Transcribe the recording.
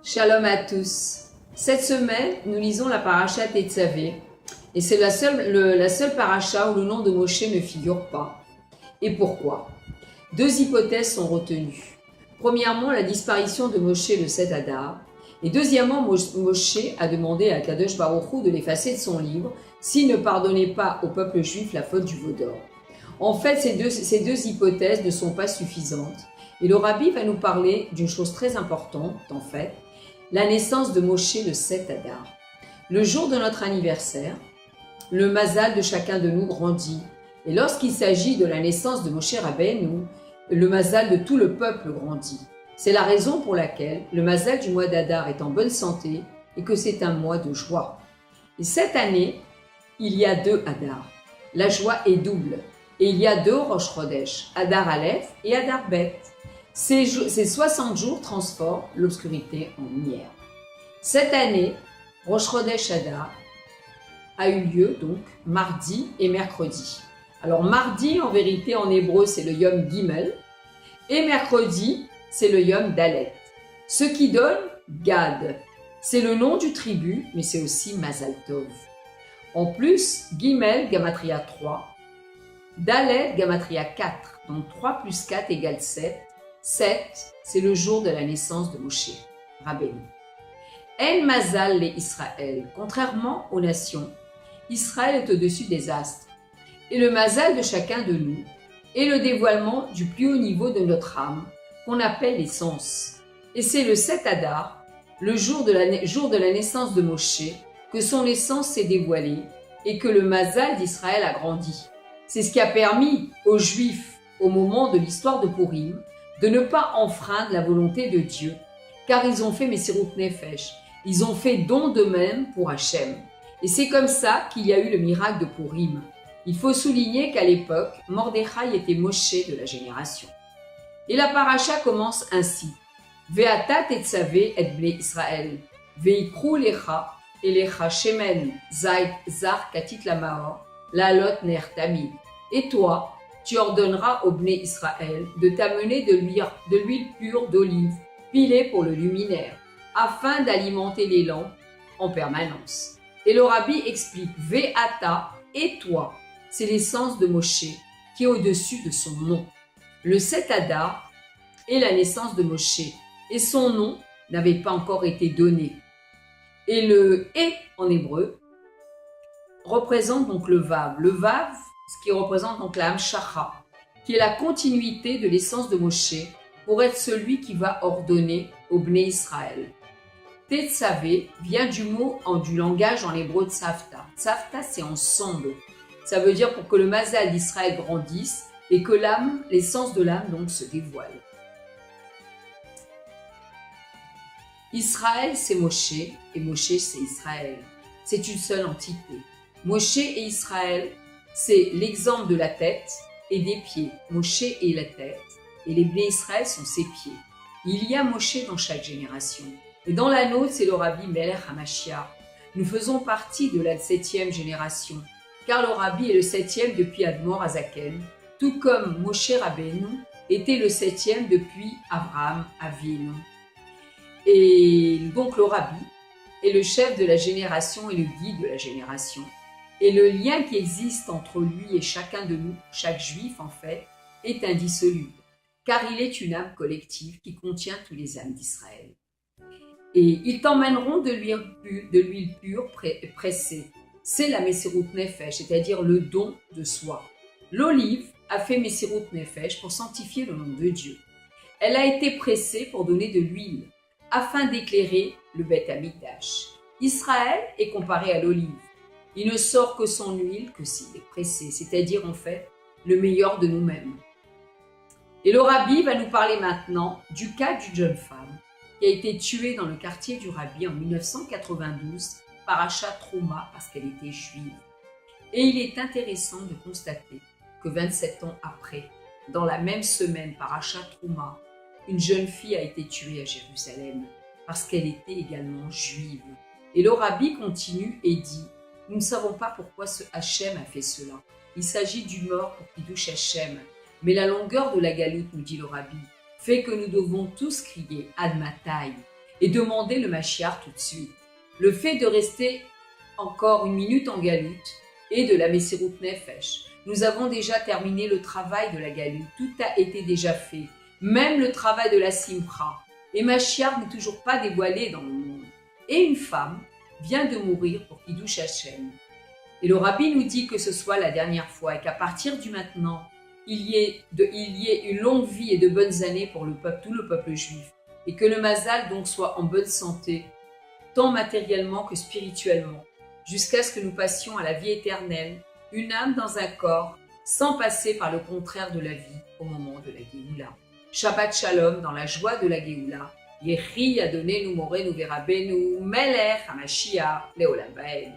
Shalom à tous. Cette semaine, nous lisons la paracha Tetzavé et c'est la seule paracha où le nom de Moshe ne figure pas. Et pourquoi? Deux hypothèses sont retenues. Premièrement, la disparition de Moshe le 7 Adar. Et deuxièmement, Moshe a demandé à Kadosh Baruch Hu de l'effacer de son livre s'il ne pardonnait pas au peuple juif la faute du veau d'or. En fait, ces deux hypothèses ne sont pas suffisantes. Et le rabbi va nous parler d'une chose très importante, en fait, la naissance de Moshe le 7 Adar. Le jour de notre anniversaire, le mazal de chacun de nous grandit. Et lorsqu'il s'agit de la naissance de Moshe Rabbeinu, le mazal de tout le peuple grandit. C'est la raison pour laquelle le mazal du mois d'Adar est en bonne santé et que c'est un mois de joie. Et cette année, il y a deux Adar. La joie est double. Et il y a deux Rosh Chodesh, Adar Aleph et Adar Bet. Ces 60 jours transforment l'obscurité en lumière. Cette année, Rosh Chodesh Adar a eu lieu donc mardi et mercredi. Alors mardi, en vérité, en hébreu, c'est le Yom Gimel, et mercredi, c'est le Yom Dalet. Ce qui donne Gad. C'est le nom du tribut, mais c'est aussi Mazal Tov. En plus, Gimel, Gamatria 3, Dalet, Gamatria 4, donc 3 plus 4 égale 7. 7, c'est le jour de la naissance de Moshe Rabbeinu. En Mazal les Israël. Contrairement aux nations, Israël est au-dessus des astres. Et le Mazal de chacun de nous est le dévoilement du plus haut niveau de notre âme, qu'on appelle l'essence. Et c'est le 7 Adar, le jour de la naissance de Moshe, que son essence s'est dévoilée et que le Mazal d'Israël a grandi. C'est ce qui a permis aux Juifs, au moment de l'histoire de Purim, de ne pas enfreindre la volonté de Dieu, car ils ont fait Messirut Nefesh, ils ont fait don d'eux-mêmes pour Hachem. Et c'est comme ça qu'il y a eu le miracle de Purim. Il faut souligner qu'à l'époque, Mordechai était Moshe de la génération. Et la paracha commence ainsi. Ve'ata tetzavé et bnei Israël, ve'ikru lecha, elecha shemen, zayt zar katit lamaor, la'alot ner tamid. Et toi, tu ordonneras au Bnei Israël de t'amener de l'huile pure d'olive, pilée pour le luminaire, afin d'alimenter les lampes en permanence. Et le rabbi explique, Ve'ata, et toi, c'est l'essence de Moshe, qui est au-dessus de son nom. Le 7 Adar est la naissance de Moshe, et son nom n'avait pas encore été donné. Et le « et » en hébreu représente donc le Vav. Le Vav, ce qui représente donc la Hamshacha, qui est la continuité de l'essence de Moshe pour être celui qui va ordonner au Bnei Israël. Tetzavé vient du langage en hébreu Tzavta. Tzavta, c'est ensemble. Ça veut dire pour que le Mazal d'Israël grandisse et que l'âme, l'essence de l'âme donc se dévoile. Israël, c'est Moshe et Moshe, c'est Israël. C'est une seule entité. Moshe et Israël, c'est l'exemple de la tête et des pieds. Moshe est la tête et les Bnei Israël sont ses pieds. Il y a Moshe dans chaque génération. Et dans la nôtre, c'est le Rabbi Melech HaMashiach. Nous faisons partie de la 7e génération, car le Rabbi est le 7e depuis Admor Azaken, tout comme Moshe Rabbeinu était le 7e depuis Abraham Avinu. Et donc le Rabbi est le chef de la génération et le guide de la génération. Et le lien qui existe entre lui et chacun de nous, chaque juif en fait, est indissoluble, car il est une âme collective qui contient tous les âmes d'Israël. Et ils t'emmèneront de l'huile pure pressée. C'est la Messirut Nefesh, c'est-à-dire le don de soi. L'olive a fait Messirut Nefesh pour sanctifier le nom de Dieu. Elle a été pressée pour donner de l'huile, afin d'éclairer le Beth Amikdash. Israël est comparé à l'olive. Il ne sort que son huile que s'il est pressé, c'est-à-dire en fait le meilleur de nous-mêmes. Et le rabbi va nous parler maintenant du cas d'une jeune femme qui a été tuée dans le quartier du rabbi en 1992 par Achat Trouma parce qu'elle était juive. Et il est intéressant de constater que 27 ans après, dans la même semaine par Achat Trouma, une jeune fille a été tuée à Jérusalem parce qu'elle était également juive. Et le rabbi continue et dit: nous ne savons pas pourquoi ce Hachem a fait cela. Il s'agit d'une mort pour qui touche Hachem. Mais la longueur de la galoute, nous dit le rabbi, fait que nous devons tous crier Ad Matai. et demander le Mashiach tout de suite. Le fait de rester encore une minute en Galoute et de la Messirut Nefesh. Nous avons déjà terminé le travail de la Galoute, tout a été déjà fait, même le travail de la Simcha. Et Mashiach n'est toujours pas dévoilé dans le monde. Et une femme vient de mourir pour Kiddush Hashem. Et le Rabbi nous dit que ce soit la dernière fois et qu'à partir du maintenant, il y ait une longue vie et de bonnes années pour tout le peuple juif. Et que le Mazal donc soit en bonne santé, tant matériellement que spirituellement, jusqu'à ce que nous passions à la vie éternelle, une âme dans un corps, sans passer par le contraire de la vie au moment de la Géoula. Shabbat Shalom dans la joie de la Géoula. Yehi Adonenu Morenu Verabenu Melech HaMashiach Leolam Vaed.